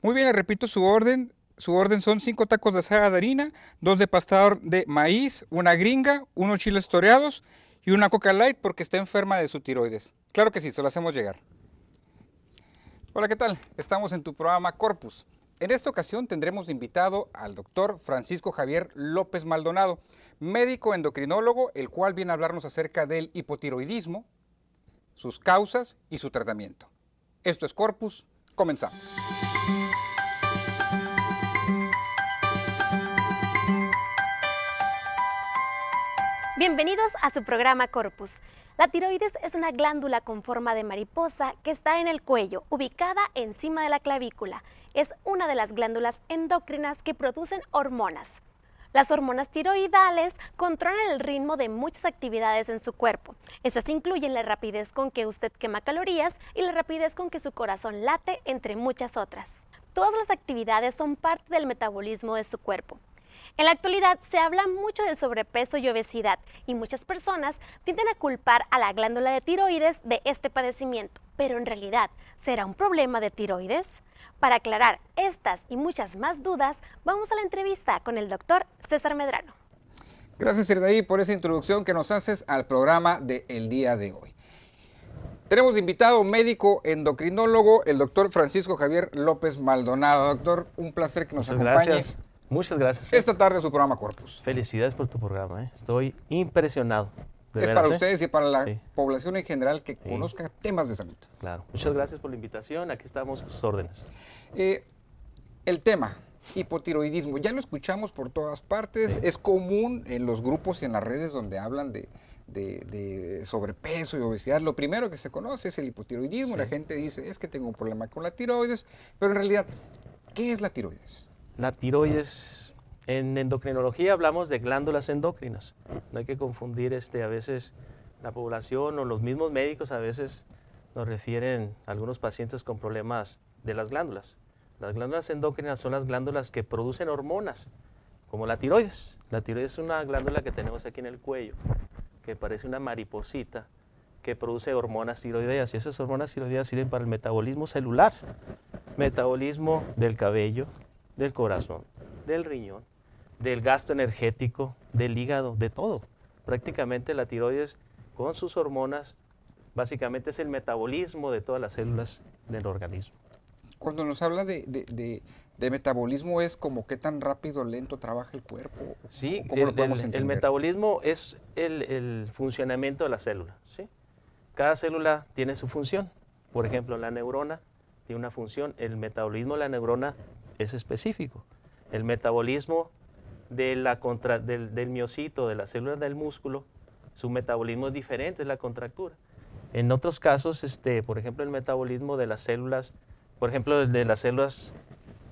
Muy bien, le repito su orden. Su orden son 5 tacos de asada de harina, 2 de pastor de maíz, una gringa, unos chiles toreados y una Coca Light porque está enferma de su tiroides. Claro que sí, se lo hacemos llegar. Hola, ¿qué tal? Estamos en tu programa Corpus. En esta ocasión tendremos invitado al doctor Francisco Javier López Maldonado, médico endocrinólogo, el cual viene a hablarnos acerca del hipotiroidismo, sus causas y su tratamiento. Esto es Corpus, comenzamos. Bienvenidos a su programa Corpus. La tiroides es una glándula con forma de mariposa que está en el cuello, ubicada encima de la clavícula. Es una de las glándulas endocrinas que producen hormonas. Las hormonas tiroidales controlan el ritmo de muchas actividades en su cuerpo. Estas incluyen la rapidez con que usted quema calorías y la rapidez con que su corazón late, entre muchas otras. Todas las actividades son parte del metabolismo de su cuerpo. En la actualidad se habla mucho del sobrepeso y obesidad y muchas personas tienden a culpar a la glándula de tiroides de este padecimiento. Pero en realidad, ¿será un problema de tiroides? Para aclarar estas y muchas más dudas, vamos a la entrevista con el doctor César Medrano. Gracias, Irdaí, por esa introducción que nos haces al programa del día de hoy. Tenemos invitado médico endocrinólogo, el doctor Francisco Javier López Maldonado. Doctor, un placer que nos acompañe. Gracias. Muchas gracias. Esta tarde en su programa Corpus. Felicidades por tu programa. Estoy impresionado. Es para ustedes y para la Sí. población en general que conozca temas de salud. Claro. Muchas gracias por la invitación. Aquí estamos a sus órdenes. El tema, hipotiroidismo, ya lo escuchamos por todas partes. Sí. Es común en los grupos y en las redes donde hablan de sobrepeso y obesidad. Lo primero que se conoce es el hipotiroidismo. Sí. La gente dice, es que tengo un problema con la tiroides. Pero en realidad, ¿qué es la tiroides? La tiroides, en endocrinología hablamos de glándulas endócrinas. No hay que confundir a veces la población o los mismos médicos a veces nos refieren a algunos pacientes con problemas de las glándulas. Las glándulas endócrinas son las glándulas que producen hormonas, como la tiroides. La tiroides es una glándula que tenemos aquí en el cuello, que parece una mariposita, que produce hormonas tiroideas. Y esas hormonas tiroideas sirven para el metabolismo celular, metabolismo del cabello, del corazón, del riñón, del gasto energético, del hígado, de todo. Prácticamente la tiroides con sus hormonas básicamente es el metabolismo de todas las células del organismo. Cuando nos habla de metabolismo, ¿es como qué tan rápido o lento trabaja el cuerpo? Sí, ¿Cómo lo podemos entender? el metabolismo es el funcionamiento de la célula, ¿sí? Cada célula tiene su función. Por ejemplo, la neurona tiene una función. El metabolismo de la neurona es específico. El metabolismo del miocito, de las células del músculo, su metabolismo es diferente, es la contractura. En otros casos, por ejemplo, el metabolismo de las células, por ejemplo, de las células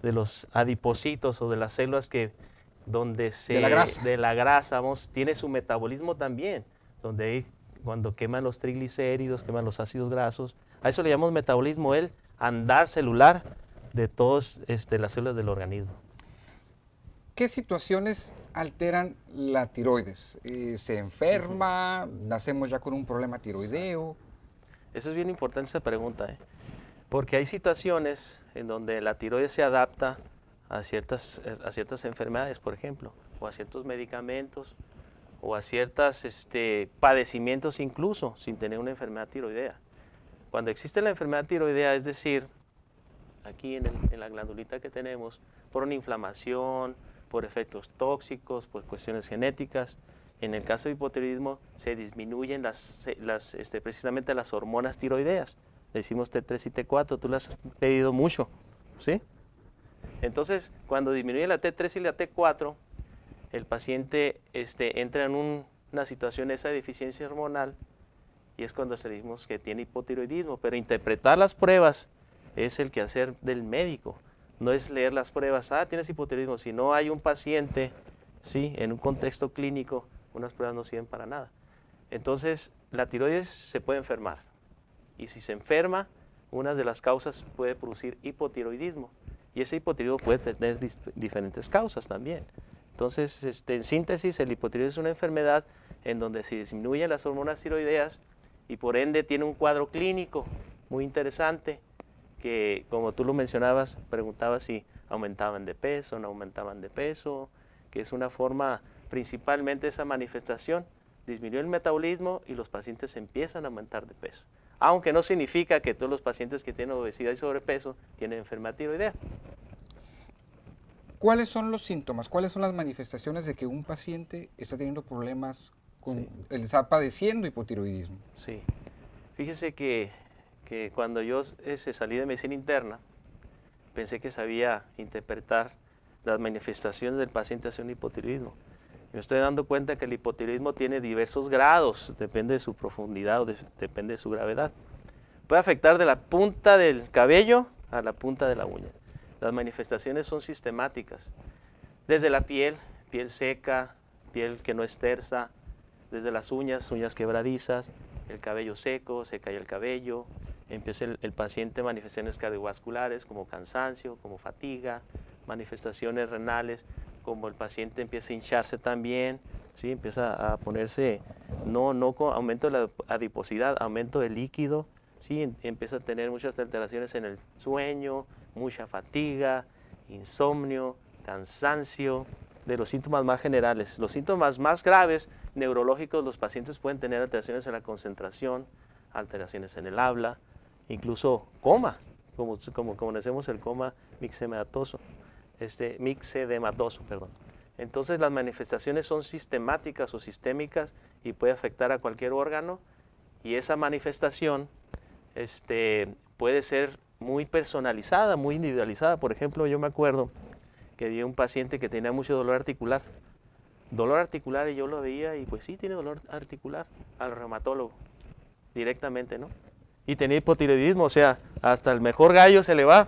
de los adipocitos o de las células de la grasa, tiene su metabolismo también, donde cuando queman los triglicéridos, queman los ácidos grasos, a eso le llamamos metabolismo, el andar celular de todas las células del organismo. ¿Qué situaciones alteran la tiroides? ¿Se enferma? ¿Nacemos ya con un problema tiroideo? Eso es bien importante esa pregunta, porque hay situaciones en donde la tiroides se adapta a ciertas enfermedades, por ejemplo, o a ciertos medicamentos, o a ciertos padecimientos incluso, sin tener una enfermedad tiroidea. Cuando existe la enfermedad tiroidea, es decir, aquí en la glandulita que tenemos, por una inflamación, por efectos tóxicos, por cuestiones genéticas. En el caso de hipotiroidismo se disminuyen precisamente las hormonas tiroideas. Le decimos T3 y T4, tú las has pedido mucho, ¿sí? Entonces, cuando disminuye la T3 y la T4, el paciente entra en una situación esa deficiencia hormonal y es cuando se decimos que tiene hipotiroidismo. Pero interpretar las pruebas es el quehacer del médico. No es leer las pruebas, tienes hipotiroidismo. Si no hay un paciente, ¿sí?, en un contexto clínico, unas pruebas no sirven para nada. Entonces, la tiroides se puede enfermar. Y si se enferma, una de las causas puede producir hipotiroidismo. Y ese hipotiroidismo puede tener diferentes causas también. Entonces, en síntesis, el hipotiroidismo es una enfermedad en donde se disminuyen las hormonas tiroideas y por ende tiene un cuadro clínico muy interesante que, como tú lo mencionabas, preguntabas si aumentaban de peso, no aumentaban de peso, que es una forma, principalmente esa manifestación, disminuye el metabolismo y los pacientes empiezan a aumentar de peso. Aunque no significa que todos los pacientes que tienen obesidad y sobrepeso tienen enfermedad tiroidea. ¿Cuáles son los síntomas? ¿Cuáles son las manifestaciones de que un paciente está teniendo problemas está padeciendo hipotiroidismo? Sí. Fíjese que cuando yo salí de medicina interna, pensé que sabía interpretar las manifestaciones del paciente hacia un hipotiroidismo. Me estoy dando cuenta que el hipotiroidismo tiene diversos grados, depende de su profundidad o depende de su gravedad. Puede afectar de la punta del cabello a la punta de la uña. Las manifestaciones son sistemáticas, desde la piel seca, piel que no es tersa, desde las uñas quebradizas, el cabello seco, se cae el cabello, empieza el paciente manifestaciones cardiovasculares como cansancio, como fatiga, manifestaciones renales, como el paciente empieza a hincharse también, ¿sí? Empieza a ponerse, no con aumento de la adiposidad, aumento de líquido, ¿sí? Empieza a tener muchas alteraciones en el sueño, mucha fatiga, insomnio, cansancio, de los síntomas más generales. Los síntomas más graves neurológicos, los pacientes pueden tener alteraciones en la concentración, alteraciones en el habla, incluso coma, como conocemos el coma mixedematoso, perdón. Entonces las manifestaciones son sistemáticas o sistémicas y puede afectar a cualquier órgano, y esa manifestación puede ser muy personalizada, muy individualizada. Por ejemplo, yo me acuerdo que vi un paciente que tenía mucho dolor articular, y yo lo veía y pues sí, tiene dolor articular, al reumatólogo, directamente, ¿no? Y tenía hipotiroidismo, o sea, hasta el mejor gallo se le va.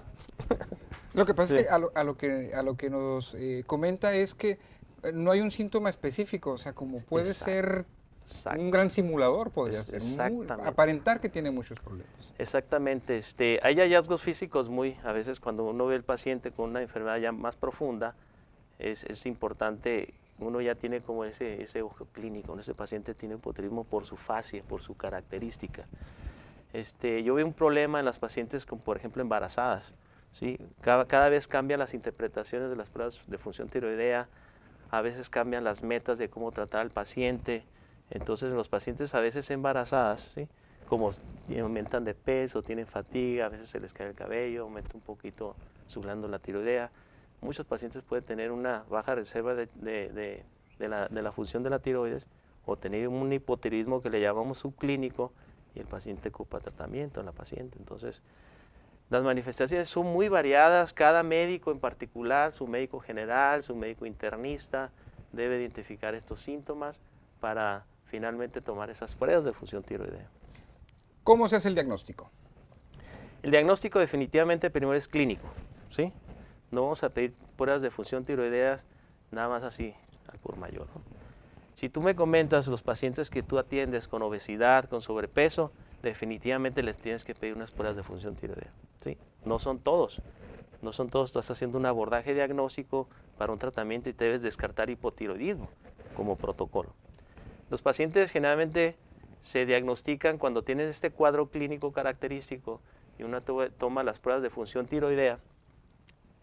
Lo que pasa Sí. es que a lo que nos comenta es que no hay un síntoma específico, o sea, como puede ser Exacto. un gran simulador, podría ser, Exactamente. aparentar que tiene muchos problemas. Exactamente, hay hallazgos físicos a veces cuando uno ve al paciente con una enfermedad ya más profunda, es importante, uno ya tiene como ese ojo clínico, ese paciente tiene hipotiroidismo por su fascia, por su característica. Yo veo un problema en las pacientes, por ejemplo, embarazadas, ¿sí? Cada vez cambian las interpretaciones de las pruebas de función tiroidea, a veces cambian las metas de cómo tratar al paciente. Entonces los pacientes a veces embarazadas, ¿sí? Como aumentan de peso, tienen fatiga, a veces se les cae el cabello, aumenta un poquito su glándula tiroidea. Muchos pacientes pueden tener una baja reserva de la función de la tiroides o tener un hipotiroidismo que le llamamos subclínico y el paciente ocupa tratamiento, la paciente. Entonces, las manifestaciones son muy variadas, cada médico en particular, su médico general, su médico internista, debe identificar estos síntomas para finalmente tomar esas pruebas de función tiroidea. ¿Cómo se hace el diagnóstico? El diagnóstico definitivamente primero es clínico, ¿sí? No vamos a pedir pruebas de función tiroidea nada más así al por mayor, ¿no? Si tú me comentas los pacientes que tú atiendes con obesidad, con sobrepeso, definitivamente les tienes que pedir unas pruebas de función tiroidea, ¿sí? No son todos, tú estás haciendo un abordaje diagnóstico para un tratamiento y te debes descartar hipotiroidismo como protocolo. Los pacientes generalmente se diagnostican cuando tienen este cuadro clínico característico y uno toma las pruebas de función tiroidea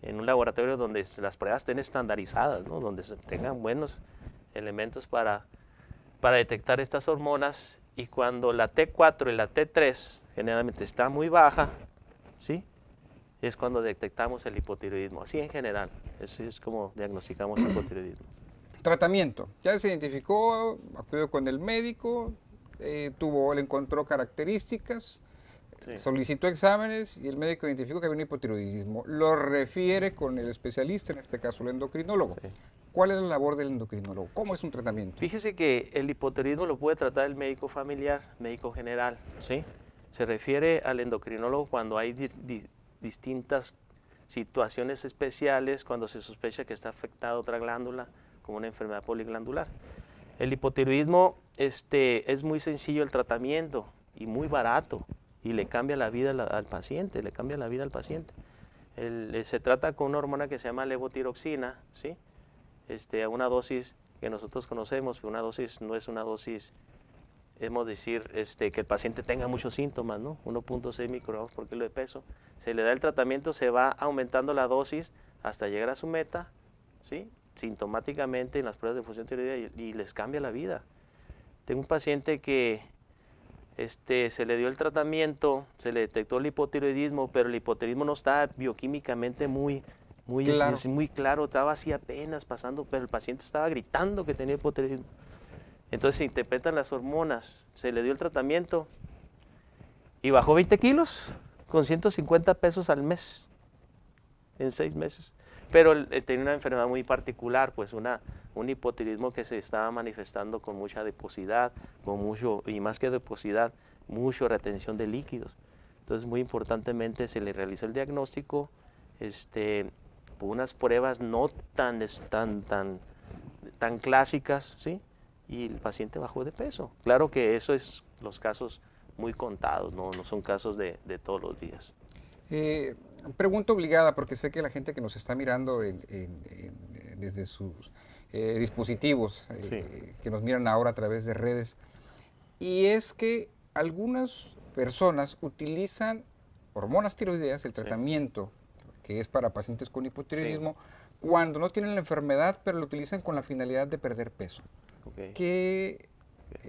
en un laboratorio donde las pruebas estén estandarizadas, ¿no? Donde se tengan buenos elementos para detectar estas hormonas, y cuando la T4 y la T3 generalmente está muy baja, ¿sí? Es cuando detectamos el hipotiroidismo, así en general. Así es como diagnosticamos el hipotiroidismo. Tratamiento. Ya se identificó, acudió con el médico, le encontró características, Sí. solicitó exámenes y el médico identificó que había un hipotiroidismo. Lo refiere con el especialista, en este caso el endocrinólogo. Sí. ¿Cuál es la labor del endocrinólogo? ¿Cómo es un tratamiento? Fíjese que el hipotiroidismo lo puede tratar el médico familiar, médico general, ¿sí? Se refiere al endocrinólogo cuando hay distintas situaciones especiales, cuando se sospecha que está afectada otra glándula, como una enfermedad poliglandular. El hipotiroidismo es muy sencillo el tratamiento y muy barato, y le cambia la vida al paciente, se trata con una hormona que se llama levotiroxina, ¿sí? A una dosis que nosotros conocemos, pero una dosis no es una dosis hemos decir que el paciente tenga muchos síntomas, ¿no? 1.6 microgramos por kilo de peso. Se le da el tratamiento, se va aumentando la dosis hasta llegar a su meta, ¿sí? Sintomáticamente en las pruebas de función tiroidea y les cambia la vida. Tengo un paciente que se le dio el tratamiento, se le detectó el hipotiroidismo, pero el hipotiroidismo no está bioquímicamente muy Claro. muy claro, estaba así apenas pasando, pero el paciente estaba gritando que tenía hipotiroidismo. Entonces se interpretan las hormonas, se le dio el tratamiento y bajó 20 kilos con 150 pesos al mes, en 6 meses. Pero tenía una enfermedad muy particular, pues un hipotiroidismo que se estaba manifestando con mucha adiposidad, con mucho, y más que adiposidad, mucha retención de líquidos. Entonces muy importantemente se le realizó el diagnóstico, unas pruebas no tan clásicas, ¿sí? Y el paciente bajó de peso. Claro que eso es los casos muy contados, no son casos de todos los días. Pregunta obligada, porque sé que la gente que nos está mirando desde sus dispositivos, Sí. que nos miran ahora a través de redes, y es que algunas personas utilizan hormonas tiroideas, el tratamiento que es para pacientes con hipotiroidismo, cuando no tienen la enfermedad, pero lo utilizan con la finalidad de perder peso. Okay. ¿Qué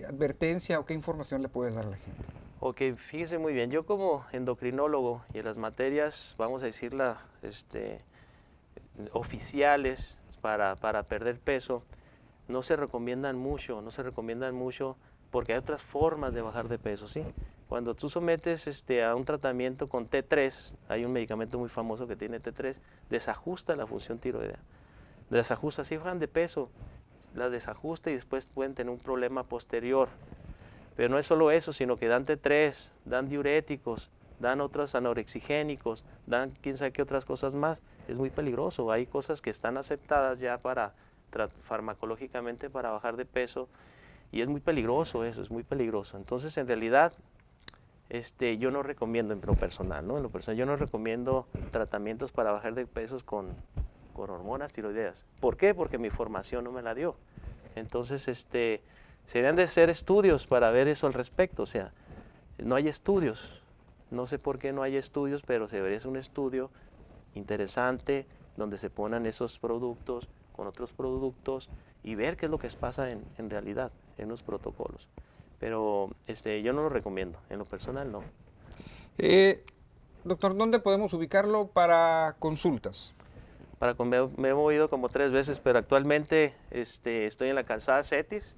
advertencia o qué información le puedes dar a la gente? Ok, fíjese muy bien, yo como endocrinólogo y en las materias, vamos a decirla, oficiales para perder peso, no se recomiendan mucho porque hay otras formas de bajar de peso, ¿sí? Cuando tú sometes a un tratamiento con T3, hay un medicamento muy famoso que tiene T3, desajusta la función tiroidea. Desajusta, si bajan de peso, la desajusta y después pueden tener un problema posterior. Pero no es solo eso, sino que dan T3, dan diuréticos, dan otros anorexigénicos, dan quién sabe qué otras cosas más. Es muy peligroso. Hay cosas que están aceptadas ya farmacológicamente para bajar de peso y es muy peligroso eso, es muy peligroso. Entonces, en realidad, yo no recomiendo en lo personal, ¿no? En lo personal, yo no recomiendo tratamientos para bajar de pesos con hormonas tiroideas. ¿Por qué? Porque mi formación no me la dio. Entonces, serían de ser estudios para ver eso al respecto, o sea, no hay estudios, no sé por qué no hay estudios, pero se debería hacer un estudio interesante donde se ponen esos productos con otros productos y ver qué es lo que pasa en realidad, en los protocolos. Pero yo no lo recomiendo, en lo personal no. Doctor, ¿dónde podemos ubicarlo para consultas? Me he movido como 3 veces, pero actualmente estoy en la calzada Cetis,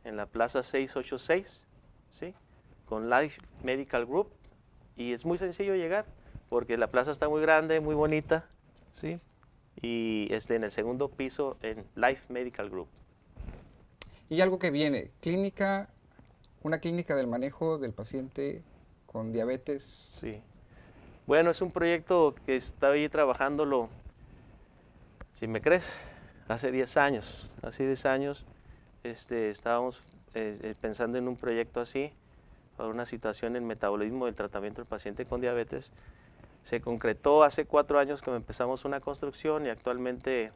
en la plaza 686, ¿sí? Con Life Medical Group, y es muy sencillo llegar, porque la plaza está muy grande, muy bonita, ¿sí? Y en el segundo piso en Life Medical Group. Y algo que viene, una clínica del manejo del paciente con diabetes. Sí. Bueno, es un proyecto que estaba ahí trabajándolo, si me crees, hace 10 años. Hace 10 años estábamos pensando en un proyecto así, para una situación en metabolismo del tratamiento del paciente con diabetes. Se concretó hace 4 años que empezamos una construcción y actualmente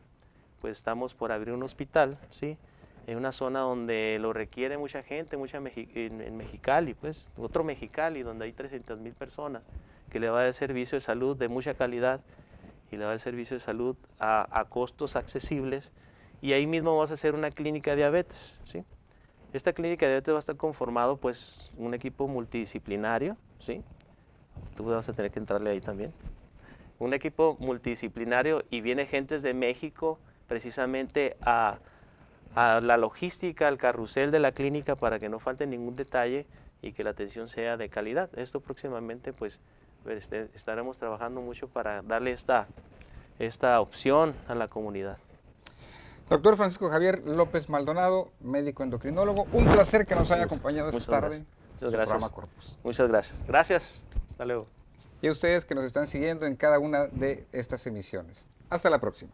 pues estamos por abrir un hospital, ¿sí? En una zona donde lo requiere mucha gente, en Mexicali, pues, otro Mexicali, donde hay 300,000 personas, que le va a dar el servicio de salud de mucha calidad y le va a dar el servicio de salud a costos accesibles. Y ahí mismo vamos a hacer una clínica de diabetes, ¿sí? Esta clínica de diabetes va a estar conformado, pues, un equipo multidisciplinario, ¿sí? Tú vas a tener que entrarle ahí también. Un equipo multidisciplinario y viene gentes de México precisamente a la logística, al carrusel de la clínica para que no falte ningún detalle y que la atención sea de calidad. Esto próximamente, pues, estaremos trabajando mucho para darle esta opción a la comunidad. Doctor Francisco Javier López Maldonado, médico endocrinólogo, un placer que nos haya acompañado esta tarde. Muchas su gracias. programa Corpus. Muchas gracias. Gracias. Hasta luego. Y a ustedes que nos están siguiendo en cada una de estas emisiones. Hasta la próxima.